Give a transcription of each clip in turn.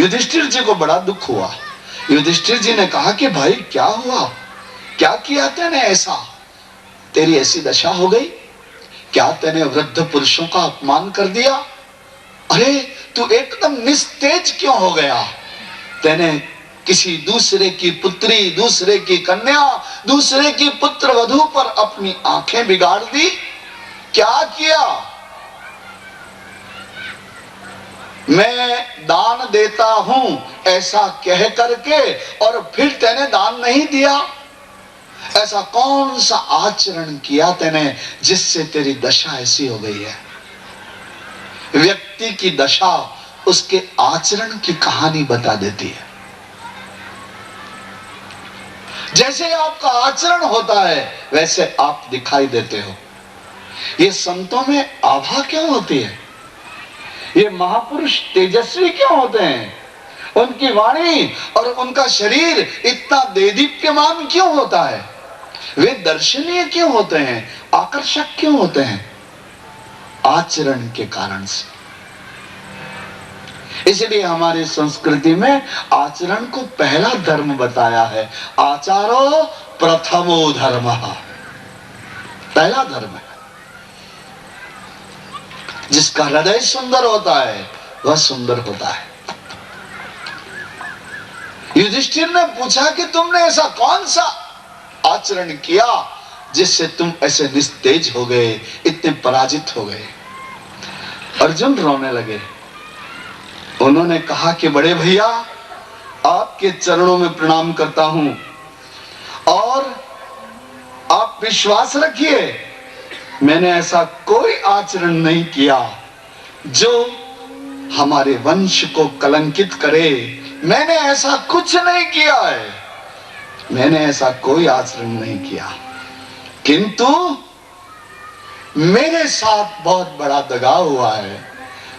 युधिष्ठिर जी को बड़ा दुख हुआ। युधिष्ठिर जी ने कहा कि भाई क्या हुआ, क्या किया तूने ऐसा, तेरी ऐसी दशा हो गई, क्या तूने वृद्ध पुरुषों का अपमान कर दिया? अरे तू एकदम निस्तेज क्यों हो गया? तूने किसी दूसरे की पुत्री, दूसरे की कन्या, दूसरे की पुत्र वधू पर अपनी आंखें बिगाड़ दी, क्या किया? मैं दान देता हूं ऐसा कह करके और फिर तूने दान नहीं दिया। ऐसा कौन सा आचरण किया तूने जिससे तेरी दशा ऐसी हो गई है? व्यक्ति की दशा उसके आचरण की कहानी बता देती है। जैसे आपका आचरण होता है वैसे आप दिखाई देते हो। ये संतों में आभा क्यों होती है? ये महापुरुष तेजस्वी क्यों होते हैं? उनकी वाणी और उनका शरीर इतना देदीप्यमान क्यों होता है? वे दर्शनीय क्यों होते हैं, आकर्षक क्यों होते हैं? आचरण के कारण से। इसलिए हमारी संस्कृति में आचरण को पहला धर्म बताया है। आचारो प्रथमो धर्मः, पहला धर्म है। जिसका हृदय सुंदर होता है वह सुंदर होता है। युधिष्ठिर ने पूछा कि तुमने ऐसा कौन सा आचरण किया जिससे तुम ऐसे निस्तेज हो गए, इतने पराजित हो गए? अर्जुन रोने लगे। उन्होंने कहा कि बड़े भैया, आपके चरणों में प्रणाम करता हूं और आप विश्वास रखिए, मैंने ऐसा कोई आचरण नहीं किया जो हमारे वंश को कलंकित करे। मैंने ऐसा कुछ नहीं किया है, मैंने ऐसा कोई आचरण नहीं किया, किंतु मेरे साथ बहुत बड़ा दगा हुआ है,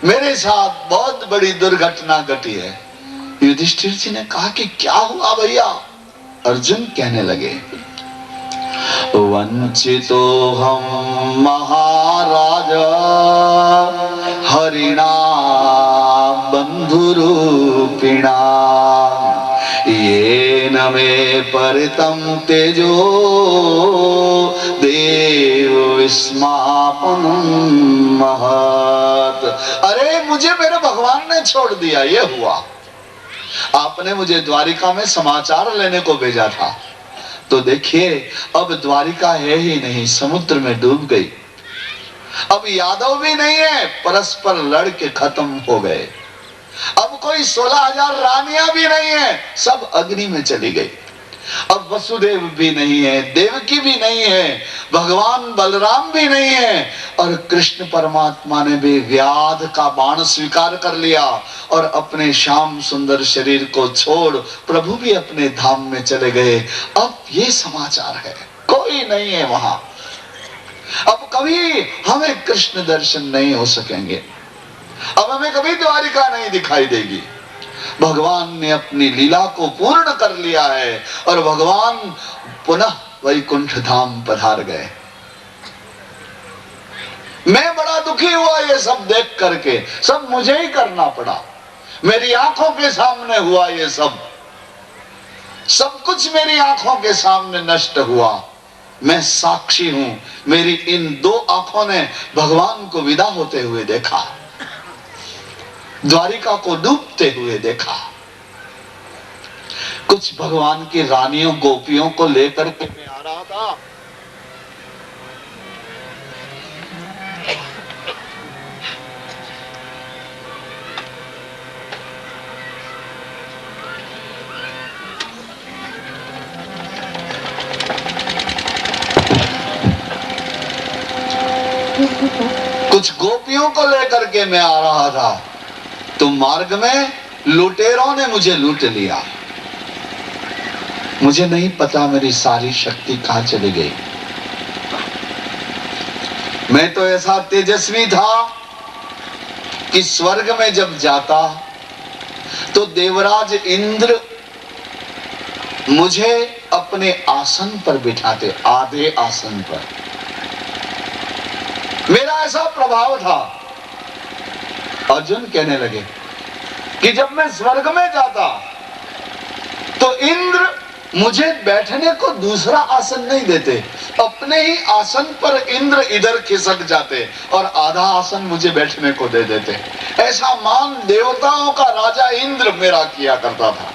मेरे साथ बहुत बड़ी दुर्घटना घटी है। युधिष्ठिर जी ने कहा कि क्या हुआ भैया? अर्जुन कहने लगे, वंचितो हम महाराज हरिणा बंधुरूपिणा ये न मे परितम तेजो देव विस्मापन महत। अरे मुझे मेरे भगवान ने छोड़ दिया, ये हुआ। आपने मुझे द्वारिका में समाचार लेने को भेजा था, तो देखिए अब द्वारिका है ही नहीं, समुद्र में डूब गई। अब यादव भी नहीं है, परस्पर लड़ के खत्म हो गए। अब कोई 16,000 रानियां भी नहीं है, सब अग्नि में चली गई। अब वसुदेव भी नहीं है, देवकी भी नहीं है, भगवान बलराम भी नहीं है, और कृष्ण परमात्मा ने भी व्याध का बाण स्वीकार कर लिया और अपने श्याम सुंदर शरीर को छोड़ प्रभु भी अपने धाम में चले गए। अब ये समाचार है, कोई नहीं है वहां। अब कभी हमें कृष्ण दर्शन नहीं हो सकेंगे, अब हमें कभी द्वारिका नहीं दिखाई देगी। भगवान ने अपनी लीला को पूर्ण कर लिया है और भगवान पुनः वैकुंठ धाम पधार गए। मैं बड़ा दुखी हुआ ये सब देख करके, सब मुझे ही करना पड़ा, मेरी आंखों के सामने हुआ ये सब कुछ मेरी आंखों के सामने नष्ट हुआ। मैं साक्षी हूं, मेरी इन दो आंखों ने भगवान को विदा होते हुए देखा, द्वारिका को डूबते हुए देखा। कुछ भगवान की रानियों गोपियों को लेकर के मैं आ रहा था, कुछ गोपियों को लेकर के मैं आ रहा था, तो मार्ग में लुटेरों ने मुझे लूट लिया। मुझे नहीं पता मेरी सारी शक्ति कहां चली गई। मैं तो ऐसा तेजस्वी था कि स्वर्ग में जब जाता तो देवराज इंद्र मुझे अपने आसन पर बिठाते, आधे आसन पर। मेरा ऐसा प्रभाव था। अर्जुन कहने लगे, कि जब मैं स्वर्ग में जाता तो इंद्र मुझे बैठने को दूसरा आसन नहीं देते, अपने ही आसन पर इंद्र इधर खिसक जाते और आधा आसन मुझे बैठने को दे देते। ऐसा मान देवताओं का राजा इंद्र मेरा किया करता था।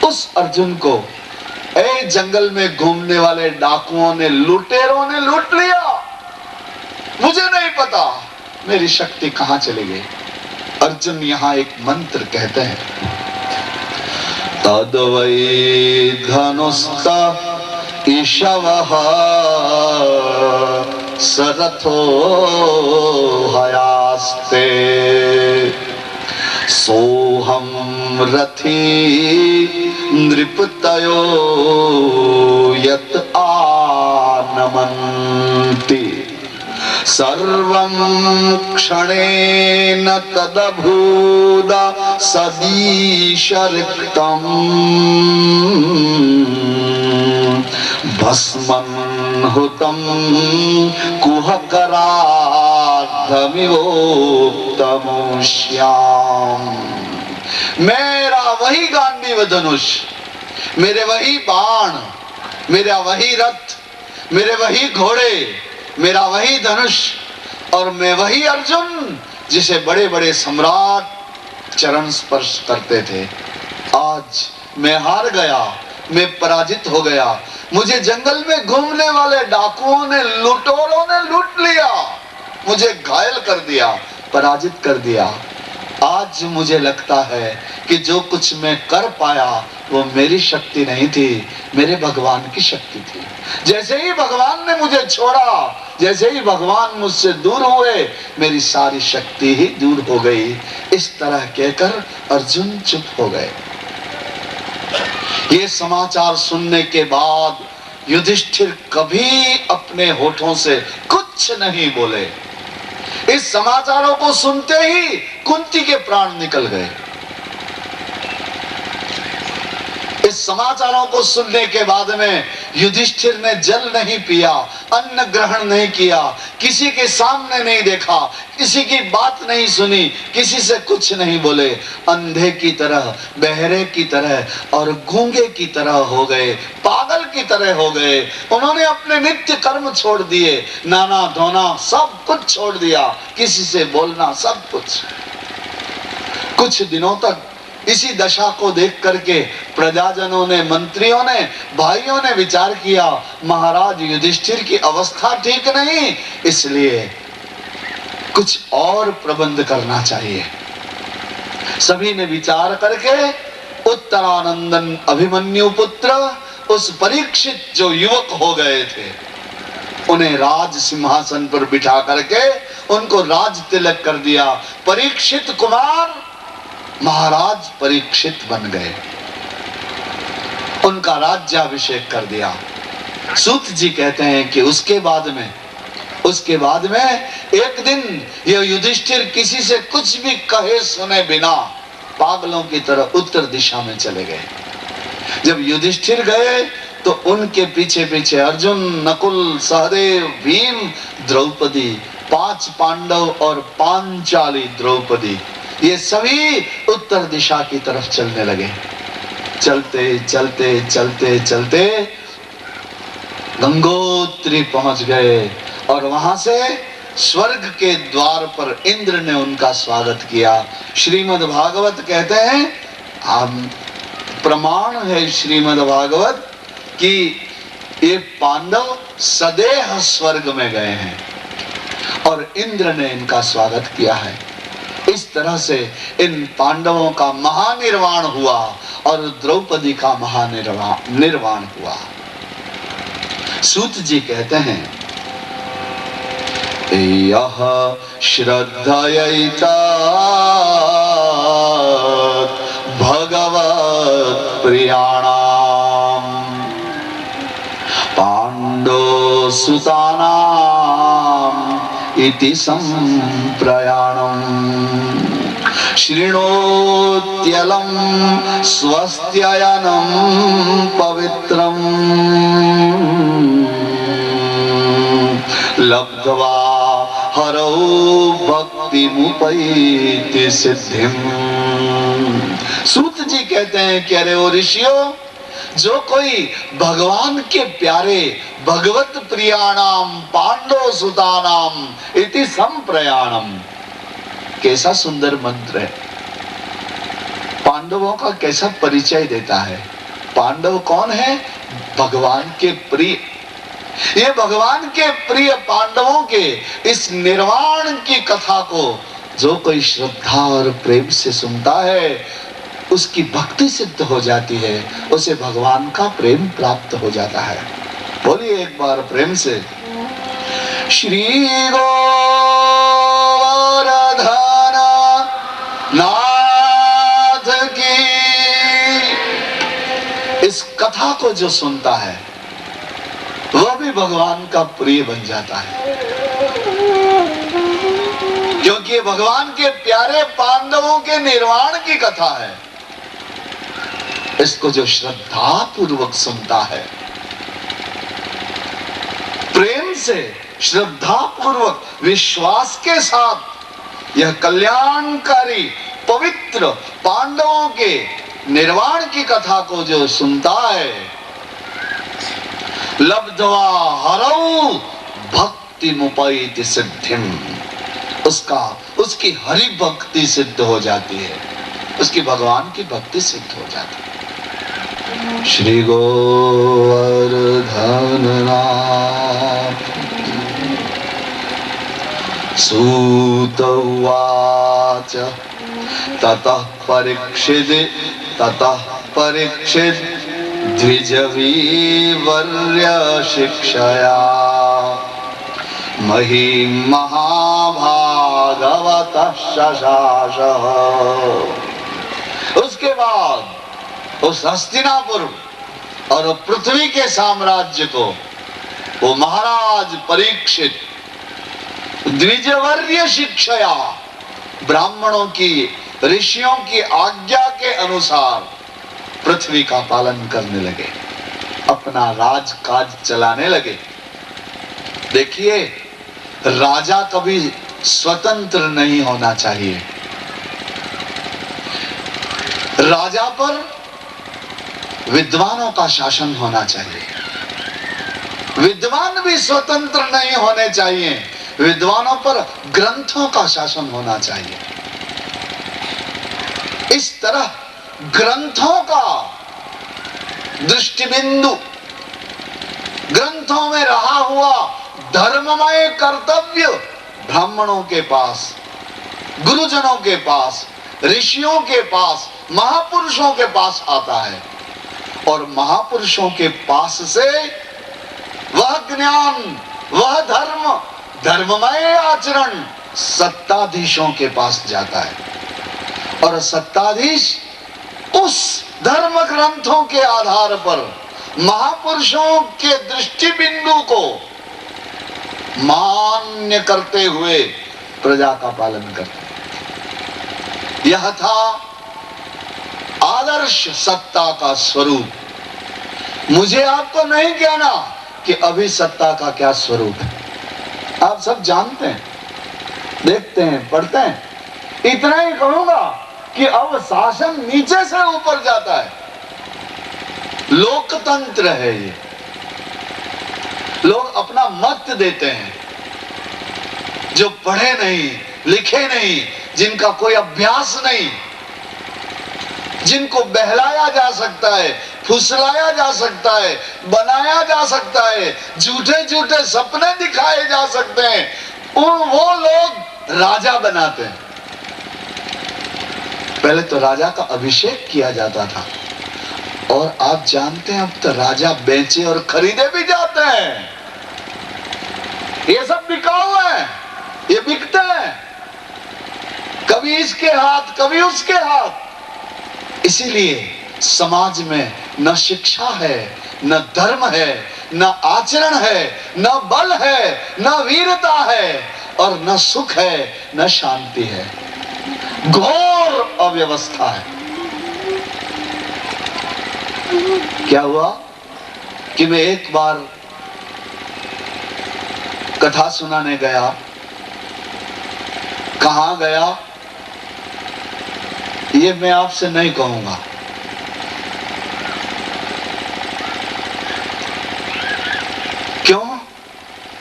उस अर्जुन को जंगल में घूमने वाले डाकुओं ने, लुटेरों ने लूट लिया। मुझे नहीं पता मेरी शक्ति कहां चली गई। अर्जुन यहां एक मंत्र कहते हैं, तद वै धनुस्त ईशवः सरथो हयास्ते सोहम रथी नृपतयो यत आनमन्ति सर्वं क्षणेन तदभूद सदीशरिक्तम् भस्मं हुतं कुहकरार्धमिवोक्तमुष्याम्। मेरा वही गांडीव धनुष, मेरे वही बाण, मेरा वही रथ, मेरे वही घोड़े, मेरा वही धनुष और मैं वही अर्जुन जिसे बड़े बड़े सम्राट चरण स्पर्श करते थे। आज मैं हार गया, मैं पराजित हो गया। मुझे जंगल में घूमने वाले डाकुओं ने, लुटेरों ने लूट लिया, मुझे घायल कर दिया, पराजित कर दिया। आज मुझे लगता है कि जो कुछ मैं कर पाया वो मेरी शक्ति नहीं थी, मेरे भगवान की शक्ति थी। जैसे ही भगवान ने मुझे छोड़ा, जैसे ही भगवान मुझसे दूर हुए, मेरी सारी शक्ति ही दूर हो गई। इस तरह कहकर अर्जुन चुप हो गए। ये समाचार सुनने के बाद युधिष्ठिर कभी अपने होठों से कुछ नहीं बोले। इस समाचारों को सुनते ही कुंती के प्राण निकल गए। इस समाचारों को सुनने के बाद में युधिष्ठिर ने जल नहीं पिया, अन्न ग्रहण नहीं किया, किसी के सामने नहीं देखा, किसी की बात नहीं सुनी, किसी से कुछ नहीं बोले। अंधे की तरह, बहरे की तरह और गूंगे की तरह हो गए, पागल की तरह हो गए। उन्होंने अपने नित्य कर्म छोड़ दिए, नाना धोना सब कुछ छोड़ दिया, किसी से बोलना सब कुछ। कुछ दिनों तक इसी दशा को देख करके प्रजाजनों ने, मंत्रियों ने, भाइयों ने विचार किया, महाराज युधिष्ठिर की अवस्था ठीक नहीं, इसलिए कुछ और प्रबंध करना चाहिए। सभी ने विचार करके उत्तरानंदन अभिमन्यु पुत्र उस परीक्षित जो युवक हो गए थे, उन्हें राज सिंहासन पर बिठा करके उनको राज तिलक कर दिया। परीक्षित कुमार महाराज परीक्षित बन गए, उनका राज्याभिषेक कर दिया। सूत जी कहते हैं कि उसके बाद में एक दिन यह युधिष्ठिर किसी से कुछ भी कहे सुने बिना पागलों की तरह उत्तर दिशा में चले गए। जब युधिष्ठिर गए तो उनके पीछे पीछे अर्जुन, नकुल, सहदेव, भीम, द्रौपदी, 5 पांडव और पांचाली द्रौपदी, ये सभी उत्तर दिशा की तरफ चलने लगे। चलते चलते चलते चलते गंगोत्री पहुंच गए और वहां से स्वर्ग के द्वार पर इंद्र ने उनका स्वागत किया। श्रीमद् भागवत कहते हैं, प्रमाण है श्रीमद् भागवत कि ये पांडव सदेह स्वर्ग में गए हैं और इंद्र ने इनका स्वागत किया है। इस तरह से इन पांडवों का महानिर्वाण हुआ और द्रौपदी का महानिर्वाण हुआ। सूत जी कहते हैं, यह श्रद्धयैता भगवत् प्रियाणाम पांडो सुतानाम इति संप्रयाणम् शृणोत्यलं स्वस्त्ययनं पवित्रम् लब्ध्वा हरौ भक्तिमुपैति सिद्धिम्। जी कहते हैं कि अरे ओ ऋषियों, जो कोई भगवान के प्यारे भगवत प्रियाणाम पांडव सुतानाम इति संप्रयाणम, कैसा सुंदर मंत्र है। पांडवों का कैसा परिचय देता है। पांडव कौन है? भगवान के प्रिय। ये भगवान के प्रिय पांडवों के इस निर्वाण की कथा को जो कोई श्रद्धा और प्रेम से सुनता है, उसकी भक्ति सिद्ध हो जाती है, उसे भगवान का प्रेम प्राप्त हो जाता है। बोलिए एक बार प्रेम से, श्री गोवर्धन नाथ की। इस कथा को जो सुनता है वह भी भगवान का प्रिय बन जाता है, क्योंकि ये भगवान के प्यारे पांडवों के निर्वाण की कथा है। इसको जो श्रद्धा पूर्वक सुनता है, प्रेम से श्रद्धा पूर्वक विश्वास के साथ यह कल्याणकारी पवित्र पांडवों के निर्वाण की कथा को जो सुनता है, लब्ध्वा हरौ भक्ति मुपैति सिद्धिम, उसकी हरि भक्ति सिद्ध हो जाती है, उसकी भगवान की भक्ति सिद्ध हो जाती है। श्री गोवर्धन नाथ सूत उवाच ततः परीक्षित द्विजवीवर्य शिक्षया महीं महाभागवतः शशास। उसके बाद उस हस्तिनापुर और पृथ्वी के साम्राज्य को वो महाराज परीक्षित द्विजवर्य शिक्षया, ब्राह्मणों की ऋषियों की आज्ञा के अनुसार पृथ्वी का पालन करने लगे, अपना राजकाज चलाने लगे। देखिए, राजा कभी स्वतंत्र नहीं होना चाहिए। राजा पर विद्वानों का शासन होना चाहिए। विद्वान भी स्वतंत्र नहीं होने चाहिए, विद्वानों पर ग्रंथों का शासन होना चाहिए। इस तरह ग्रंथों का दृष्टिबिंदु, ग्रंथों में रहा हुआ धर्ममय कर्तव्य ब्राह्मणों के पास, गुरुजनों के पास, ऋषियों के पास, महापुरुषों के पास आता है, और महापुरुषों के पास से वह ज्ञान, वह धर्म, धर्ममय आचरण सत्ताधीशों के पास जाता है, और सत्ताधीश उस धर्म ग्रंथों के आधार पर महापुरुषों के दृष्टि बिंदु को मान्य करते हुए प्रजा का पालन करते। यह था आदर्श सत्ता का स्वरूप। मुझे आपको नहीं कहना कि अभी सत्ता का क्या स्वरूप है, आप सब जानते हैं, देखते हैं, पढ़ते हैं। इतना ही कहूंगा कि अब शासन नीचे से ऊपर जाता है, लोकतंत्र है ये। लोग अपना मत देते हैं, जो पढ़े नहीं, लिखे नहीं, जिनका कोई अभ्यास नहीं, जिनको बहलाया जा सकता है, फुसलाया जा सकता है, बनाया जा सकता है, झूठे झूठे सपने दिखाए जा सकते हैं, वो लोग राजा बनाते हैं। पहले तो राजा का अभिषेक किया जाता था, और आप जानते हैं अब तो राजा बेचे और खरीदे भी जाते हैं। ये सब बिकाऊ है, ये बिकते हैं, कभी इसके हाथ कभी उसके हाथ। इसीलिए समाज में न शिक्षा है, न धर्म है, न आचरण है, न बल है, न वीरता है, और न सुख है, न शांति है। घोर अव्यवस्था है। क्या हुआ कि मैं एक बार कथा सुनाने गया। कहां गया ये मैं आपसे नहीं कहूंगा,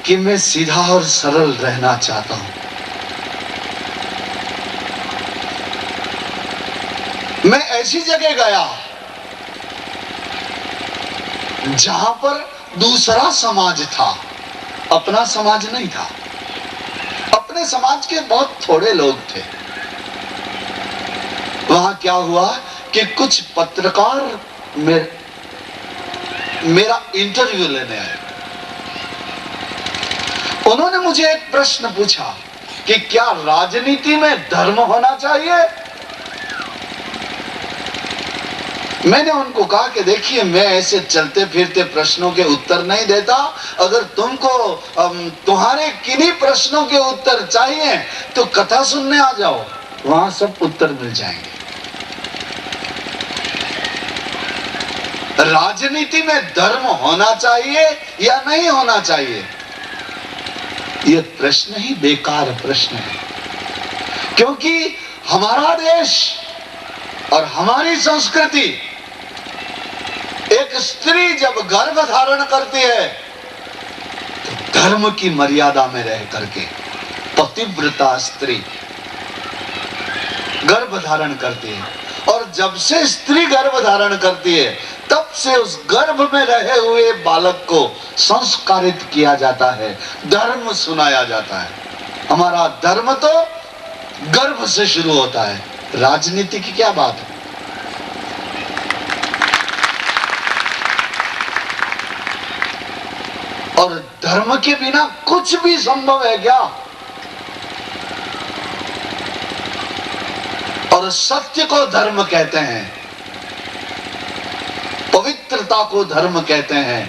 कि मैं सीधा और सरल रहना चाहता हूं। मैं ऐसी जगह गया जहां पर दूसरा समाज था, अपना समाज नहीं था। अपने समाज के बहुत थोड़े लोग थे। वहां क्या हुआ कि कुछ पत्रकार मेरा इंटरव्यू लेने आए। उन्होंने मुझे एक प्रश्न पूछा कि क्या राजनीति में धर्म होना चाहिए। मैंने उनको कहा कि देखिए, मैं ऐसे चलते फिरते प्रश्नों के उत्तर नहीं देता। अगर तुमको तुम्हारे किन्हीं प्रश्नों के उत्तर चाहिए तो कथा सुनने आ जाओ, वहां सब उत्तर मिल जाएंगे। राजनीति में धर्म होना चाहिए या नहीं होना चाहिए, यह प्रश्न ही बेकार प्रश्न है। क्योंकि हमारा देश और हमारी संस्कृति, एक स्त्री जब गर्भ धारण करती है तो धर्म की मर्यादा में रह करके, पतिव्रता स्त्री गर्भ धारण करती है। और जब से स्त्री गर्भ धारण करती है तब से उस गर्भ में रहे हुए बालक को संस्कारित किया जाता है, धर्म सुनाया जाता है। हमारा धर्म तो गर्भ से शुरू होता है, राजनीति की क्या बात है। और धर्म के बिना कुछ भी संभव है क्या। और सत्य को धर्म कहते हैं, पवित्रता को धर्म कहते हैं,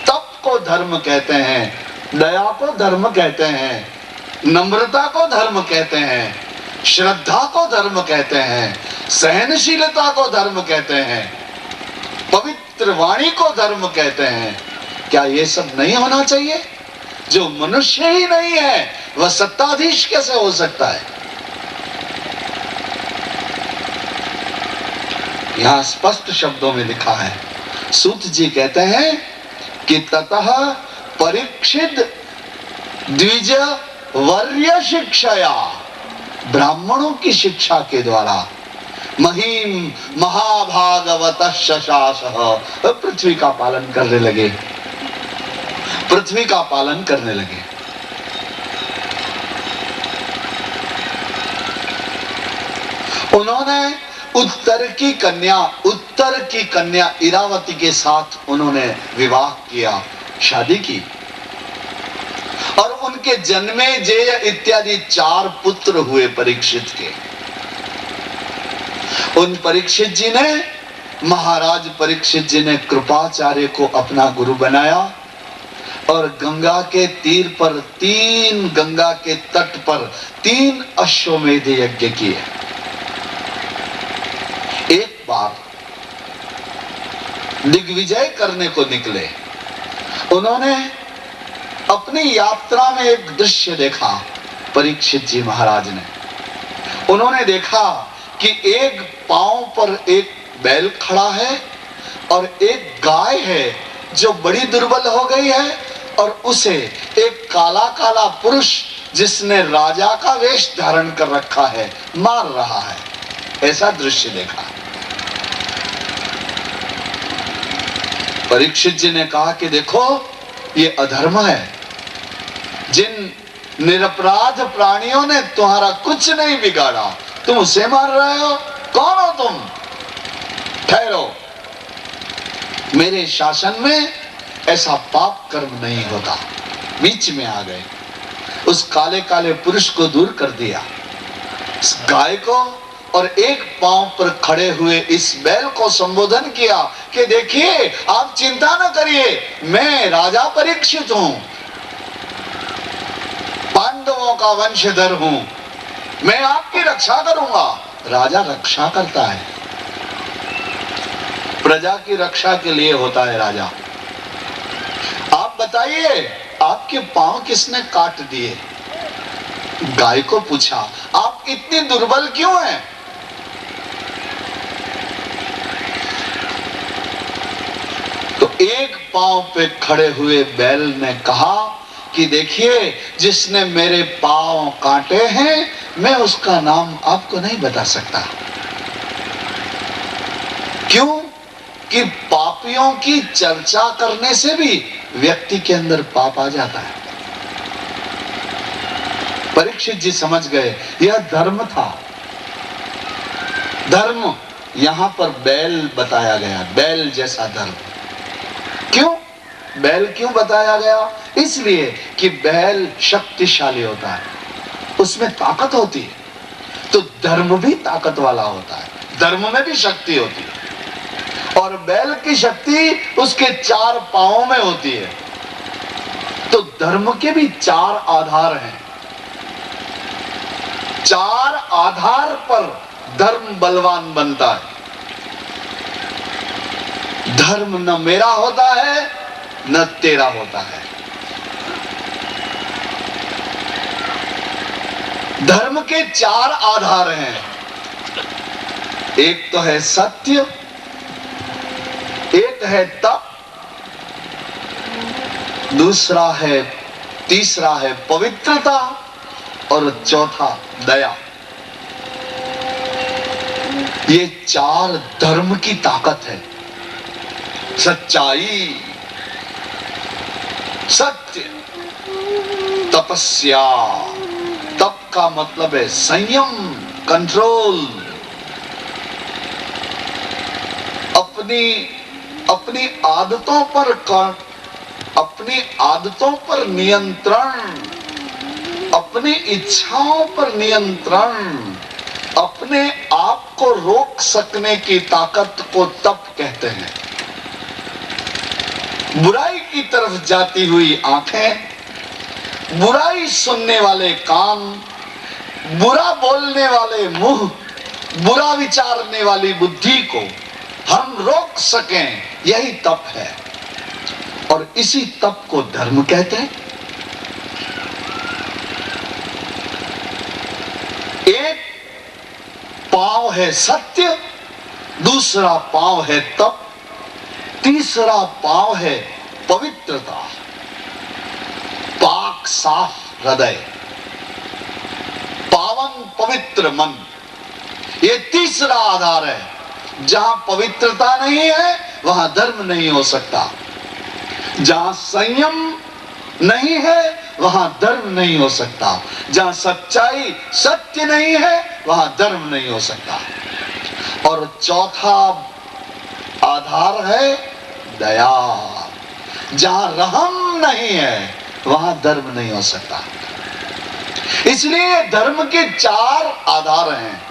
तप को धर्म कहते हैं, दया को धर्म कहते हैं, नम्रता को धर्म कहते हैं, श्रद्धा को धर्म कहते हैं, सहनशीलता को धर्म कहते हैं, पवित्र वाणी को धर्म कहते हैं। क्या ये सब नहीं होना चाहिए? जो मनुष्य ही नहीं है वह सत्ताधीश कैसे हो सकता है। यहां स्पष्ट शब्दों में लिखा है, सूत जी कहते हैं कि ततः परीक्षित द्विज वर्य शिक्षया, ब्राह्मणों की शिक्षा के द्वारा महिम महाभागवत शशास, पृथ्वी का पालन करने लगे, पृथ्वी का पालन करने लगे। उन्होंने उत्तर की कन्या इरावती के साथ उन्होंने विवाह किया, शादी की। और उनके जन्मे जेय इत्यादि 4 पुत्र हुए परीक्षित के। उन परीक्षित जी ने, महाराज परीक्षित जी ने कृपाचार्य को अपना गुरु बनाया और गंगा के तीर पर गंगा के तट पर 3 अश्वमेध यज्ञ किए। एक बार दिग्विजय करने को निकले। उन्होंने अपनी यात्रा में एक दृश्य देखा, परीक्षित जी महाराज ने। उन्होंने देखा कि एक पांव पर एक बैल खड़ा है और एक गाय है जो बड़ी दुर्बल हो गई है, और उसे एक काला काला पुरुष जिसने राजा का वेश धारण कर रखा है मार रहा है। ऐसा दृश्य देखा। परीक्षित जी ने कहा कि देखो, ये अधर्म है। जिन निरपराध प्राणियों ने तुम्हारा कुछ नहीं बिगाड़ा, तुम उसे मार रहे हो। कौन हो तुम? ठहरो, मेरे शासन में ऐसा पाप कर्म नहीं होता। बीच में आ गए, उस काले काले पुरुष को दूर कर दिया, इस गाय को और एक पांव पर खड़े हुए इस बैल को संबोधन किया कि देखिए, आप चिंता न करिए, मैं राजा परीक्षित हूं, पांडवों का वंशधर हूं, मैं आपकी रक्षा करूंगा। राजा रक्षा करता है, प्रजा की रक्षा के लिए होता है राजा। आप बताइए, आपके पांव किसने काट दिए? गाय को पूछा, आप इतनी दुर्बल क्यों हैं? तो एक पांव पे खड़े हुए बैल ने कहा कि देखिए जिसने मेरे पांव काटे हैं, मैं उसका नाम आपको नहीं बता सकता। क्यों? कि पापियों की चर्चा करने से भी व्यक्ति के अंदर पाप आ जाता है। परीक्षित जी समझ गए यह धर्म था। धर्म यहां पर बैल बताया गया, बैल जैसा धर्म। क्यों बैल क्यों बताया गया? इसलिए कि बैल शक्तिशाली होता है, उसमें ताकत होती है। तो धर्म भी ताकत वाला होता है, धर्म में भी शक्ति होती है। और बैल की शक्ति उसके 4 पांवों में होती है। तो धर्म के भी 4 आधार हैं। 4 आधार पर धर्म बलवान बनता है। धर्म न मेरा होता है न तेरा होता है। धर्म के 4 आधार हैं। एक तो है सत्य, एक है तप, तीसरा है पवित्रता और चौथा दया। ये 4 धर्म की ताकत है। सच्चाई, सत्य, तपस्या। तप का मतलब है संयम, कंट्रोल। अपनी आदतों पर नियंत्रण, अपनी इच्छाओं पर नियंत्रण, अपने आप को रोक सकने की ताकत को तप कहते हैं। बुराई की तरफ जाती हुई आंखें, बुराई सुनने वाले कान, बुरा बोलने वाले मुंह, बुरा विचारने वाली बुद्धि को हम रोक सकें, यही तप है। और इसी तप को धर्म कहते हैं। एक पांव है सत्य, दूसरा पांव है तप, तीसरा पांव है पवित्रता, पाक साफ हृदय, पावन पवित्र मन। ये तीसरा आधार है। जहां पवित्रता नहीं है वहां धर्म नहीं हो सकता। जहां संयम नहीं है वहां धर्म नहीं हो सकता। जहां सच्चाई, सत्य नहीं है वहां धर्म नहीं हो सकता। और चौथा आधार है दया। जहां रहम नहीं है वहां धर्म नहीं हो सकता। इसलिए धर्म के 4 आधार हैं।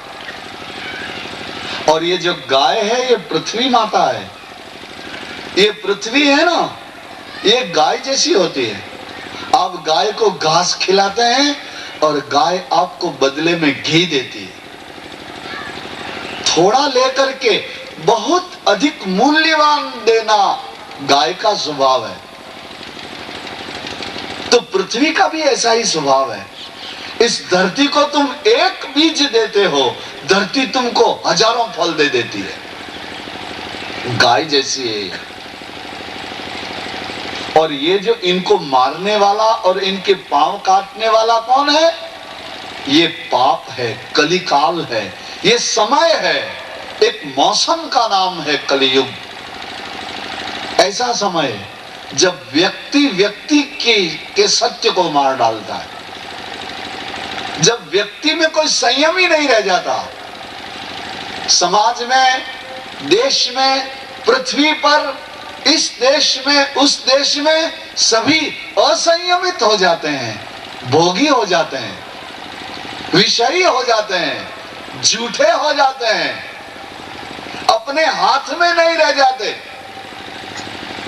और ये जो गाय है ये पृथ्वी माता है। ये पृथ्वी है ना, ये गाय जैसी होती है। आप गाय को घास खिलाते हैं और गाय आपको बदले में घी देती है। थोड़ा लेकर के बहुत अधिक मूल्यवान देना गाय का स्वभाव है। तो पृथ्वी का भी ऐसा ही स्वभाव है। इस धरती को तुम एक बीज देते हो, धरती तुमको हजारों फल दे देती है। गाय जैसी है। और ये जो इनको मारने वाला और इनके पांव काटने वाला कौन है? ये पाप है, कलिकाल है, ये समय है। एक मौसम का नाम है कलियुग। ऐसा समय जब व्यक्ति के सत्य को मार डालता है, जब व्यक्ति में कोई संयम ही नहीं रह जाता। समाज में, देश में, पृथ्वी पर, इस देश में, उस देश में सभी असंयमित हो जाते हैं, भोगी हो जाते हैं, विषयी हो जाते हैं, झूठे हो जाते हैं, अपने हाथ में नहीं रह जाते,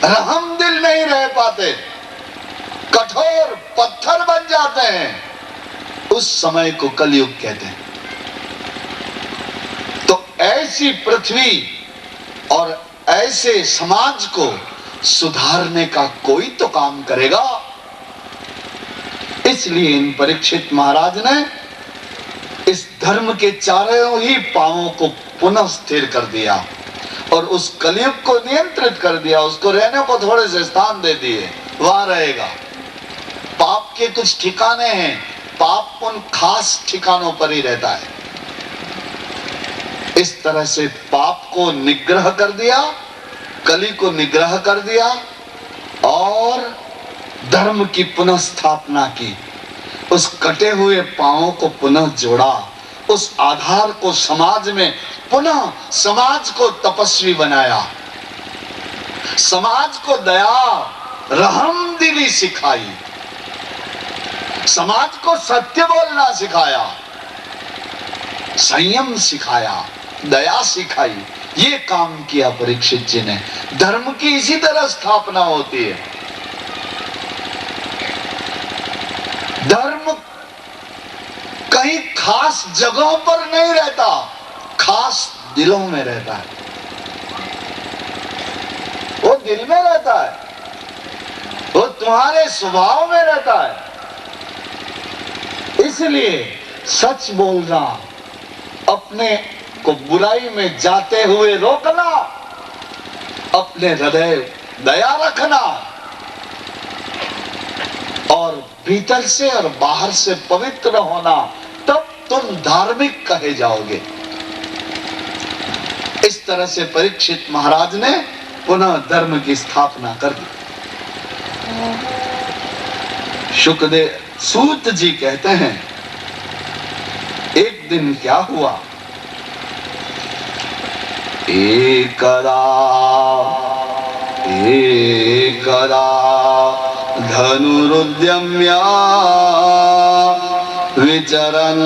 रहम दिल नहीं रह पाते, कठोर पत्थर बन जाते हैं। उस समय को कलयुग कहते हैं। तो ऐसी पृथ्वी और ऐसे समाज को सुधारने का कोई तो काम करेगा। इसलिए इन परीक्षित महाराज ने इस धर्म के चारों ही पांवों को पुनः स्थिर कर दिया और उस कलयुग को नियंत्रित कर दिया। उसको रहने को थोड़े से स्थान दे दिए, वहां रहेगा। पाप के कुछ ठिकाने हैं, पाप उन खास ठिकानों पर ही रहता है। इस तरह से पाप को निग्रह कर दिया, कली को निग्रह कर दिया और धर्म की पुनः स्थापना की। उस कटे हुए पांवों को पुनः जोड़ा, उस आधार को समाज में पुनः समाज को तपस्वी बनाया, समाज को दया रहमदिली सिखाई, समाज को सत्य बोलना सिखाया, संयम सिखाया, दया सिखाई। ये काम किया परीक्षित जी ने। धर्म की इसी तरह स्थापना होती है। धर्म कहीं खास जगहों पर नहीं रहता, खास दिलों में रहता है। वो दिल में रहता है, वो तुम्हारे स्वभाव में रहता है। इसलिए सच बोलना, अपने को बुराई में जाते हुए रोकना, अपने हृदय दया रखना और भीतर से और बाहर से पवित्र होना, तब तुम धार्मिक कहे जाओगे। इस तरह से परीक्षित महाराज ने पुनः धर्म की स्थापना कर दी। शुकदेव सूत जी कहते हैं, एक दिन क्या हुआ, एकदा धनुरुद्यम्य विचरन्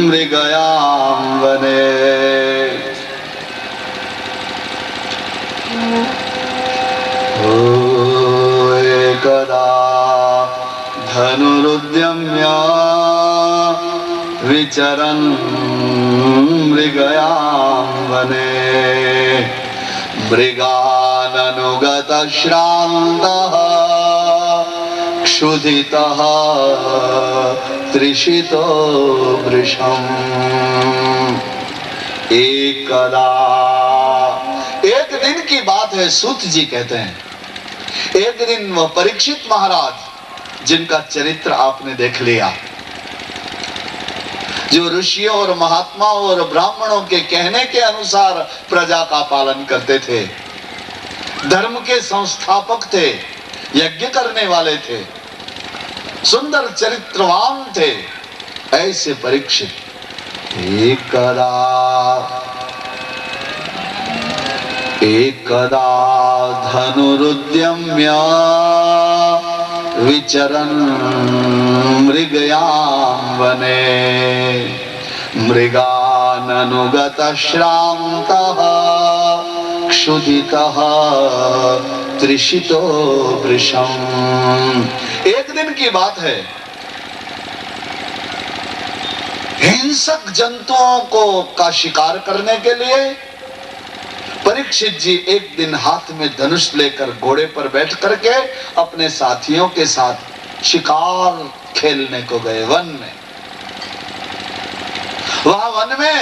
मृगयां वने। एकदा धनुरुद्यम्य विचरन् मृगयां वने। मृगाननुगतः श्रान्तः क्षुधितः तृषितो वृषम्। एकदा, एक दिन की बात है, सूत जी कहते हैं, एक दिन वह परीक्षित महाराज जिनका चरित्र आपने देख लिया, जो ऋषियों और महात्माओं और ब्राह्मणों के कहने के अनुसार प्रजा का पालन करते थे, धर्म के संस्थापक थे, यज्ञ करने वाले थे, सुंदर चरित्रवान थे, ऐसे परीक्षित एकदा धनुरुद्यम्य विचरन् मृगयां वने। मृगाननुगतः श्रान्तः क्षुधितः तृषितो वृषम्। एक दिन की बात है, हिंसक जंतुओं को का शिकार करने के लिए परीक्षित जी एक दिन हाथ में धनुष लेकर घोड़े पर बैठ करके अपने साथियों के साथ शिकार खेलने को गए वन में। वहां वन में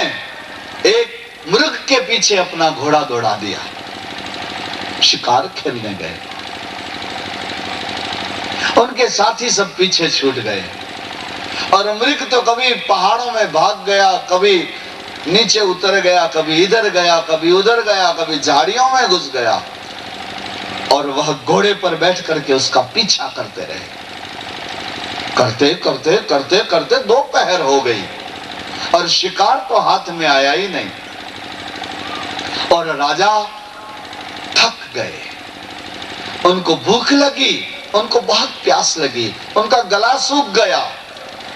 एक मृग के पीछे अपना घोड़ा दौड़ा दिया, शिकार खेलने गए। उनके साथी सब पीछे छूट गए और मृग तो कभी पहाड़ों में भाग गया, कभी नीचे उतर गया, कभी इधर गया, कभी उधर गया, कभी झाड़ियों में घुस गया, और वह घोड़े पर बैठ करके उसका पीछा करते रहे। करते करते करते करते दोपहर हो गई और शिकार तो हाथ में आया ही नहीं, और राजा थक गए, उनको भूख लगी, उनको बहुत प्यास लगी, उनका गला सूख गया,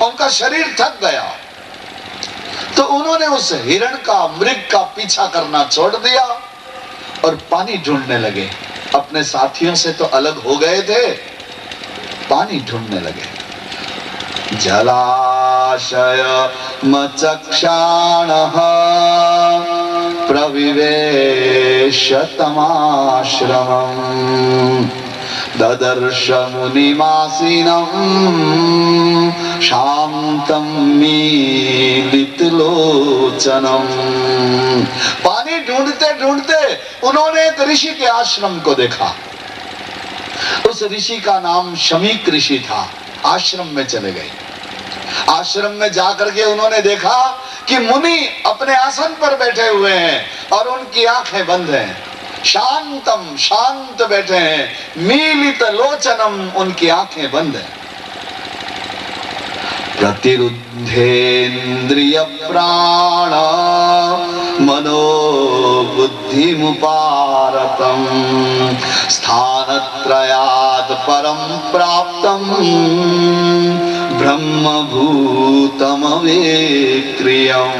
उनका शरीर थक गया, तो उन्होंने उस हिरण का, मृग का पीछा करना छोड़ दिया और पानी ढूंढने लगे। अपने साथियों से तो अलग हो गए थे, पानी ढूंढने लगे। जलाशय मचक्षाणः प्रविवेश तमाश्रमम्। ददर्श मुनिमासीनं शांतं मीलितलोचनं। पानी ढूंढते ढूंढते उन्होंने एक ऋषि के आश्रम को देखा। उस ऋषि का नाम शमीक ऋषि था। आश्रम में चले गए। आश्रम में जाकर के उन्होंने देखा कि मुनि अपने आसन पर बैठे हुए हैं और उनकी आंखें बंद हैं। शांतम, शांत बैठे हैं। मीलित लोचनम, उनकी आंखें बंद हैं। प्रतिरुद्धेन्द्रिय प्राण मनो बुद्धि मुपारतम स्थानत्रयात् परम प्राप्तम ब्रह्मभूतम अवेक्रियम।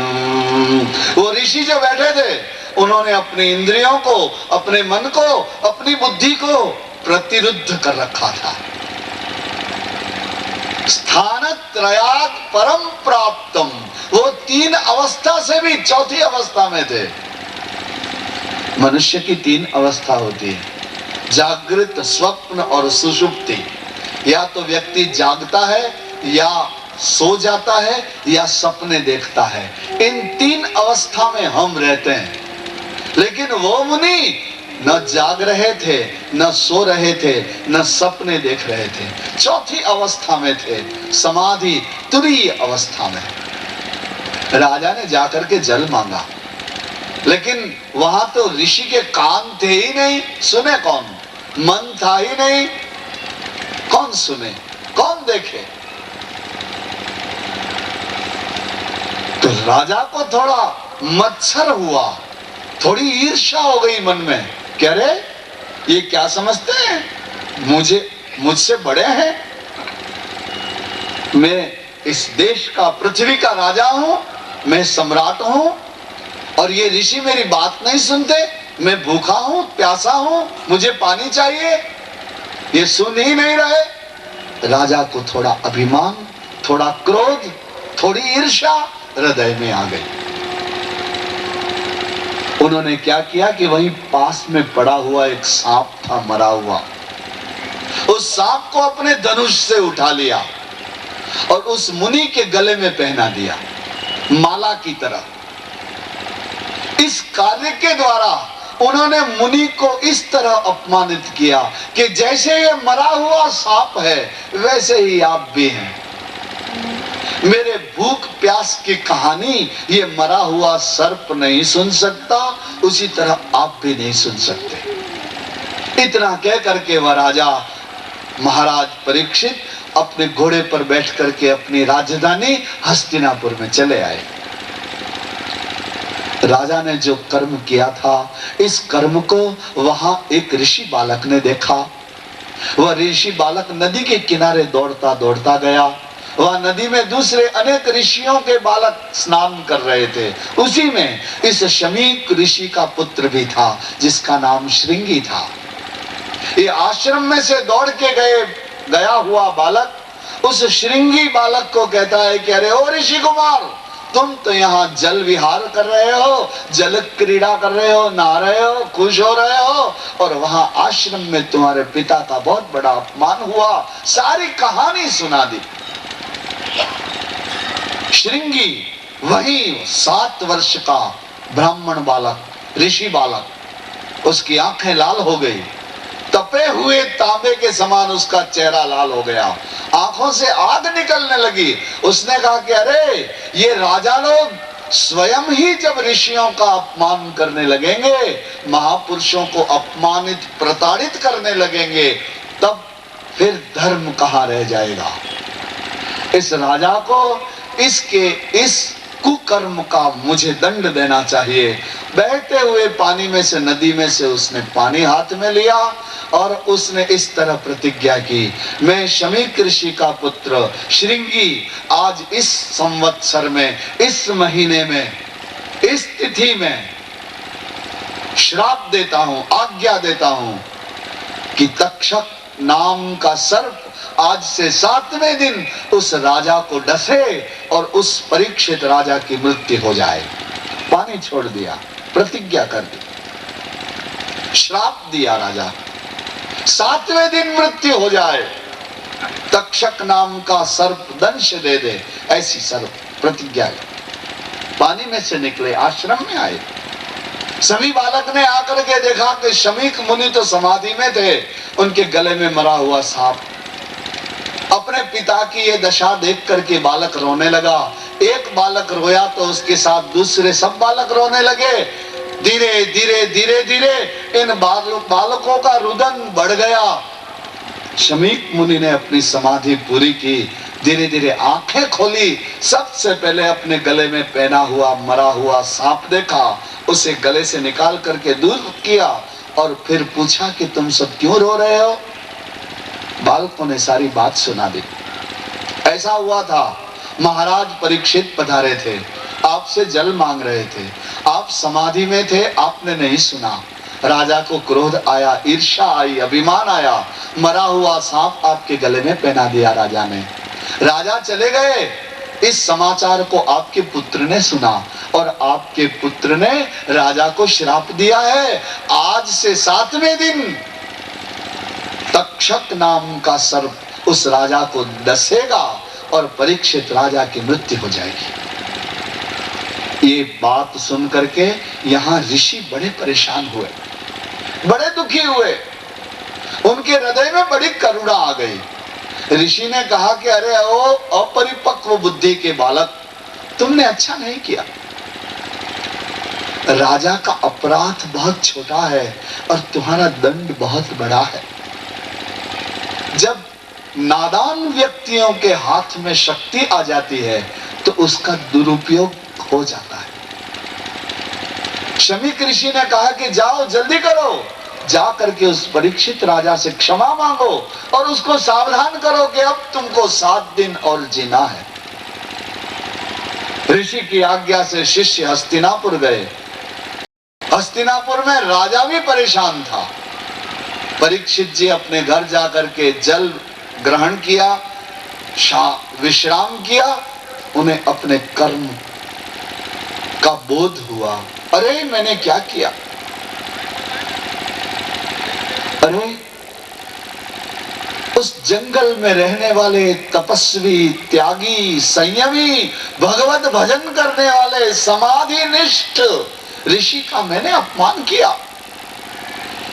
वो ऋषि जो बैठे थे उन्होंने अपनी इंद्रियों को, अपने मन को, अपनी बुद्धि को प्रतिरुद्ध कर रखा था। स्थानत्रयात् परम प्राप्तम, वो तीन अवस्था से भी चौथी अवस्था में थे। मनुष्य की तीन अवस्था होती है, जागृत, स्वप्न और सुषुप्ति। या तो व्यक्ति जागता है, या सो जाता है, या सपने देखता है। इन तीन अवस्था में हम रहते हैं। लेकिन वो मुनि न जाग रहे थे, न सो रहे थे, न सपने देख रहे थे। चौथी अवस्था में थे, समाधि तुरीय अवस्था में। राजा ने जाकर के जल मांगा, लेकिन वहां तो ऋषि के कान थे ही नहीं, सुने कौन? मन था ही नहीं, कौन सुने, कौन देखे? तो राजा को थोड़ा मत्सर हुआ, थोड़ी ईर्ष्या हो गई मन में। क्या रे, ये क्या समझते हैं मुझसे बड़े हैं? मैं इस देश का, पृथ्वी का राजा हूं, मैं सम्राट हूं, और ये ऋषि मेरी बात नहीं सुनते। मैं भूखा हूं, प्यासा हूं, मुझे पानी चाहिए, ये सुन ही नहीं रहे। राजा को थोड़ा अभिमान, थोड़ा क्रोध, थोड़ी ईर्ष्या हृदय में आ गई। उन्होंने क्या किया कि वहीं पास में पड़ा हुआ एक सांप था, मरा हुआ। उस सांप को अपने धनुष से उठा लिया और उस मुनि के गले में पहना दिया, माला की तरह। इस कार्य के द्वारा उन्होंने मुनि को इस तरह अपमानित किया कि जैसे ये मरा हुआ सांप है, वैसे ही आप भी हैं। मेरे भूख प्यास की कहानी ये मरा हुआ सर्प नहीं सुन सकता, उसी तरह आप भी नहीं सुन सकते। इतना कह करके वह राजा महाराज परीक्षित अपने घोड़े पर बैठ करके अपनी राजधानी हस्तिनापुर में चले आए। राजा ने जो कर्म किया था, इस कर्म को वहां एक ऋषि बालक ने देखा। वह ऋषि बालक नदी के किनारे दौड़ता दौड़ता गया। वह नदी में दूसरे अनेक ऋषियों के बालक स्नान कर रहे थे। उसी में इस शमीक ऋषि का पुत्र भी था, जिसका नाम श्रृंगी था। ये आश्रम में से दौड़ के गया हुआ बालक उस श्रृंगी बालक को कहता है कि अरे ओ ऋषि कुमार, तुम तो यहाँ जल विहार कर रहे हो, जल क्रीड़ा कर रहे हो, नहा रहे हो, खुश हो रहे हो, और वहां आश्रम में तुम्हारे पिता का बहुत बड़ा अपमान हुआ। सारी कहानी सुना दी। श्रृंगी वही 7 वर्ष का ब्राह्मण बालक, ऋषि बालक, उसकी आंखें लाल हो गई, तपे हुए तांबे के समान उसका चेहरा लाल हो गया, आंखों से आग निकलने लगी। उसने कहा कि अरे, ये राजा लोग स्वयं ही जब ऋषियों का अपमान करने लगेंगे, महापुरुषों को अपमानित प्रताड़ित करने लगेंगे, तब फिर धर्म कहाँ रह जाएगा। इस राजा को इस कुकर्म का मुझे दंड देना चाहिए। बहते हुए पानी में से, नदी में से उसने पानी हाथ में लिया और उसने इस तरह प्रतिज्ञा की, मैं शमीक ऋषि का पुत्र श्रृंगी आज इस संवत्सर में, इस महीने में, इस तिथि में श्राप देता हूं, आज्ञा देता हूं कि तक्षक नाम का सर्प आज से 7वें दिन उस राजा को डसे और उस परीक्षित राजा की मृत्यु हो जाए। पानी छोड़ दिया, प्रतिज्ञा कर दी, श्राप दिया राजा, 7वें दिन मृत्यु हो जाए, तक्षक नाम का सर्प दंश दे दे, ऐसी सर्प प्रतिज्ञा। पानी में से निकले, आश्रम में आए। सभी बालक ने आकर के देखा कि शमीक मुनि तो समाधि में थे उनके गले में मरा हुआ सांप। अपने पिता की ये दशा देख करके बालक रोने लगा। एक बालक रोया तो उसके साथ दूसरे सब बालक रोने लगे। धीरे धीरे धीरे धीरे इन बालकों का रुदन बढ़ गया। शमीक मुनि ने अपनी समाधि पूरी की, धीरे धीरे आंखें खोली। सबसे पहले अपने गले में पहना हुआ मरा हुआ सांप देखा, उसे गले से निकाल करके दूर किया और फिर पूछा कि तुम सब क्यों रो रहे हो। बालकों ने सारी बात सुना दी। ऐसा हुआ था, महाराज परीक्षित पधारे थे, आपसे जल मांग रहे थे, आप समाधि में थे, आपने नहीं सुना। राजा को क्रोध आया, ईर्ष्या आई, अभिमान आया, मरा हुआ सांप आपके गले में पहना दिया राजा ने। राजा चले गए। इस समाचार को आपके पुत्र ने सुना और आपके पुत्र ने राजा को श्राप दिया है, आज से 7वें दिन तक्षक नाम का सर्प उस राजा को डसेगा और परीक्षित राजा की मृत्यु हो जाएगी। ये बात सुन करके यहाँ ऋषि बड़े परेशान हुए, बड़े दुखी हुए। उनके हृदय में बड़ी करुणा आ गई। ऋषि ने कहा कि अरे ओ अपरिपक्व बुद्धि के बालक, तुमने अच्छा नहीं किया। राजा का अपराध बहुत छोटा है और तुम्हारा दंड बहुत बड़ा है। जब नादान व्यक्तियों के हाथ में शक्ति आ जाती है तो उसका दुरुपयोग हो जाता है। शमीक ऋषि ने कहा कि जाओ जल्दी करो, जा करके उस परीक्षित राजा से क्षमा मांगो और उसको सावधान करो कि अब तुमको 7 दिन और जीना है। ऋषि की आज्ञा से शिष्य हस्तिनापुर गए। हस्तिनापुर में राजा भी परेशान था। परीक्षित जी अपने घर जाकर के जल ग्रहण किया, विश्राम किया। उन्हें अपने कर्म का बोध हुआ, अरे मैंने क्या किया, अरे उस जंगल में रहने वाले तपस्वी, त्यागी, संयमी, भगवत भजन करने वाले समाधि निष्ठ ऋषि का मैंने अपमान किया।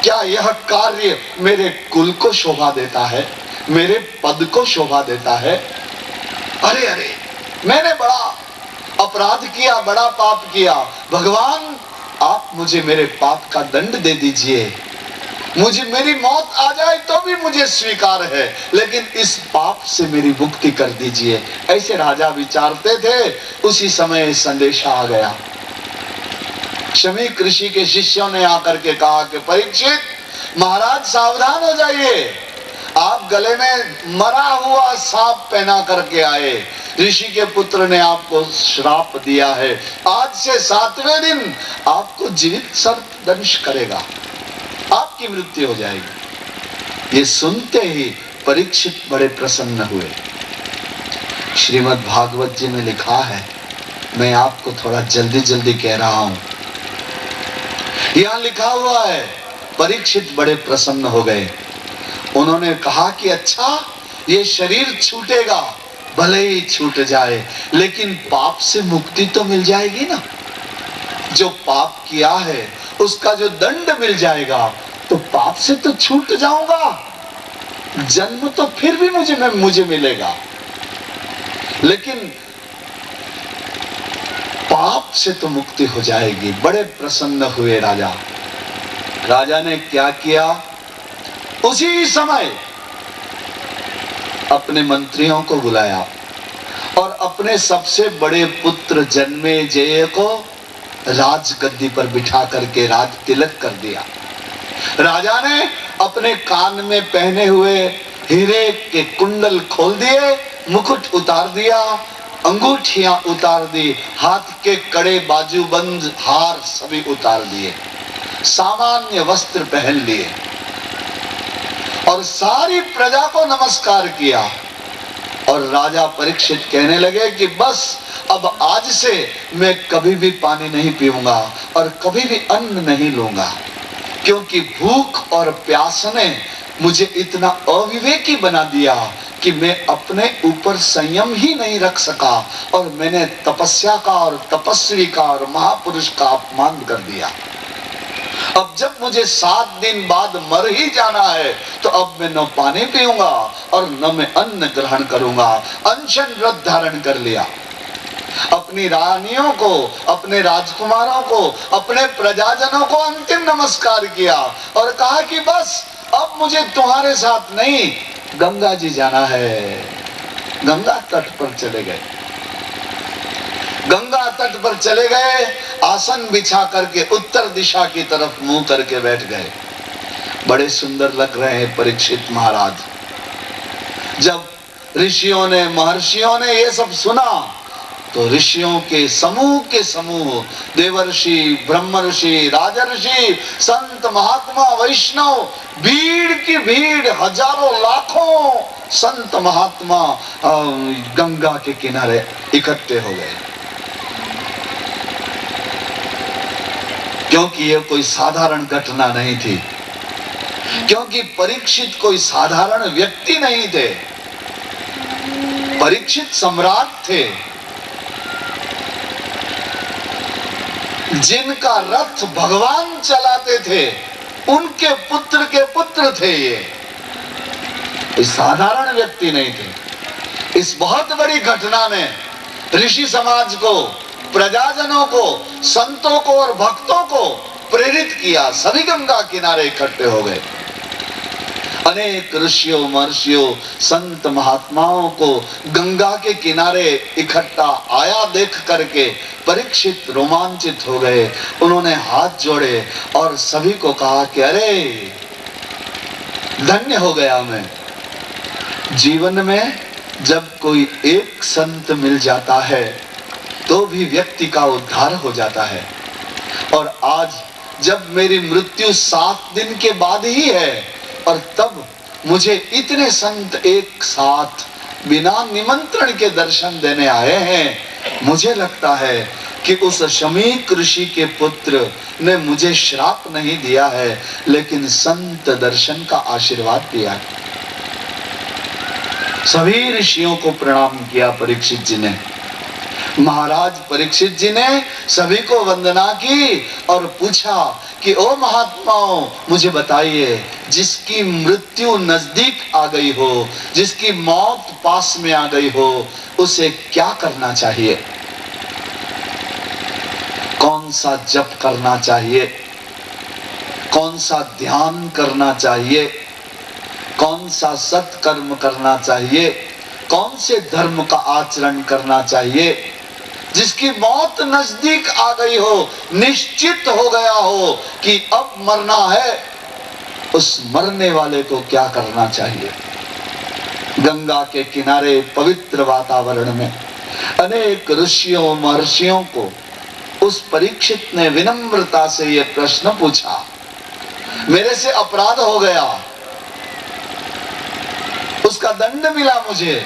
क्या यह कार्य मेरे कुल को शोभा देता है, मेरे पद को शोभा देता है? अरे अरे, मैंने बड़ा अपराध किया, बड़ा पाप किया। भगवान आप मुझे मेरे पाप का दंड दे दीजिए, मुझे मेरी मौत आ जाए तो भी मुझे स्वीकार है, लेकिन इस पाप से मेरी मुक्ति कर दीजिए। ऐसे राजा विचारते थे। उसी समय संदेशा आ गया। शमीक ऋषि के शिष्यों ने आकर के कहा कि परीक्षित महाराज सावधान हो जाइए, आप गले में मरा हुआ सांप पहना करके आए, ऋषि के पुत्र ने आपको श्राप दिया है, आज से 7वें दिन आपको जीवित सर्प दंश करेगा, आपकी मृत्यु हो जाएगी। ये सुनते ही परीक्षित बड़े प्रसन्न हुए। श्रीमद् भागवत जी में लिखा है, मैं आपको थोड़ा जल्दी जल्दी कह रहा हूं। यहां लिखा हुआ है, परीक्षित बड़े प्रसन्न हो गए। उन्होंने कहा कि अच्छा, ये शरीर छूटेगा, भले ही छूट जाए, लेकिन पाप से मुक्ति तो मिल जाएगी ना। जो पाप किया है उसका जो दंड मिल जाएगा, तो पाप से तो छूट जाऊंगा, जन्म तो फिर भी मुझे मिलेगा, लेकिन पाप से तो मुक्ति हो जाएगी। बड़े प्रसन्न हुए राजा। राजा ने क्या किया, उसी समय अपने मंत्रियों को बुलाया और अपने सबसे बड़े पुत्र जन्मेजय को राजगद्दी पर बिठा करके राज तिलक कर दिया। राजा ने अपने कान में पहने हुए हीरे के कुंडल खोल दिए, मुकुट उतार दिया, अंगूठियां उतार दी, हाथ के कड़े, बाजूबंद, हार सभी उतार दिए, सामान्य वस्त्र पहन लिए और सारी प्रजा को नमस्कार किया। और राजा परीक्षित कहने लगे कि बस अब आज से मैं कभी भी पानी नहीं पीऊंगा और कभी भी अन्न नहीं लूंगा, क्योंकि भूख और प्यास ने मुझे इतना अविवेकी बना दिया कि मैं अपने ऊपर संयम ही नहीं रख सका और मैंने तपस्या का और तपस्वी का और महापुरुष का अपमान कर दिया। अब जब मुझे 7 दिन बाद मर ही जाना है तो अब मैं न पानी पीऊंगा और न मैं अन्न ग्रहण करूंगा। अनशन व्रत धारण कर लिया। अपनी रानियों को, अपने राजकुमारों को, अपने प्रजाजनों को अंतिम नमस्कार किया और कहा कि बस अब मुझे तुम्हारे साथ नहीं, गंगा जी जाना है। गंगा तट पर चले गए। गंगा तट पर चले गए, आसन बिछा करके उत्तर दिशा की तरफ मुंह करके बैठ गए। बड़े सुंदर लग रहे हैं परीक्षित महाराज। जब ऋषियों ने, महर्षियों ने ये सब सुना तो ऋषियों के समूह, देवर्षि, ब्रह्मर्षि, राजर्षि, संत, महात्मा, वैष्णव, भीड़ की भीड़, हजारों लाखों संत महात्मा गंगा के किनारे इकट्ठे हो गए। क्योंकि ये कोई साधारण घटना नहीं थी, क्योंकि परीक्षित कोई साधारण व्यक्ति नहीं थे। परीक्षित सम्राट थे, जिनका रथ भगवान चलाते थे, उनके पुत्र के पुत्र थे। ये साधारण व्यक्ति नहीं थे। इस बहुत बड़ी घटना में ऋषि समाज को, प्रजाजनों को, संतों को और भक्तों को प्रेरित किया। सभी गंगा किनारे इकट्ठे हो गए। अनेक ऋषियों, महर्षियों, संत महात्माओं को गंगा के किनारे इकट्ठा आया देख करके परीक्षित रोमांचित हो गए। उन्होंने हाथ जोड़े और सभी को कहा कि अरे धन्य हो गया मैं। जीवन में जब कोई एक संत मिल जाता है तो भी व्यक्ति का उद्धार हो जाता है। और आज जब मेरी मृत्यु 7 दिन के बाद ही है और तब मुझे इतने संत एक साथ बिना निमंत्रण के दर्शन देने आए हैं, मुझे लगता है कि उस शमीक ऋषि के पुत्र ने मुझे श्राप नहीं दिया है, लेकिन संत दर्शन का आशीर्वाद दिया है। सभी ऋषियों को प्रणाम किया परीक्षित जी ने। महाराज परीक्षित जी ने सभी को वंदना की और पूछा कि ओ महात्माओं, मुझे बताइए, जिसकी मृत्यु नजदीक आ गई हो, जिसकी मौत पास में आ गई हो, उसे क्या करना चाहिए? कौन सा जप करना चाहिए? कौन सा ध्यान करना चाहिए? कौन सा सत्कर्म करना चाहिए? कौन से धर्म का आचरण करना चाहिए? जिसकी मौत नजदीक आ गई हो, निश्चित हो गया हो कि अब मरना है, उस मरने वाले को क्या करना चाहिए? गंगा के किनारे पवित्र वातावरण में अनेक ऋषियों, महर्षियों को उस परीक्षित ने विनम्रता से यह प्रश्न पूछा। मेरे से अपराध हो गया, उसका दंड मिला मुझे,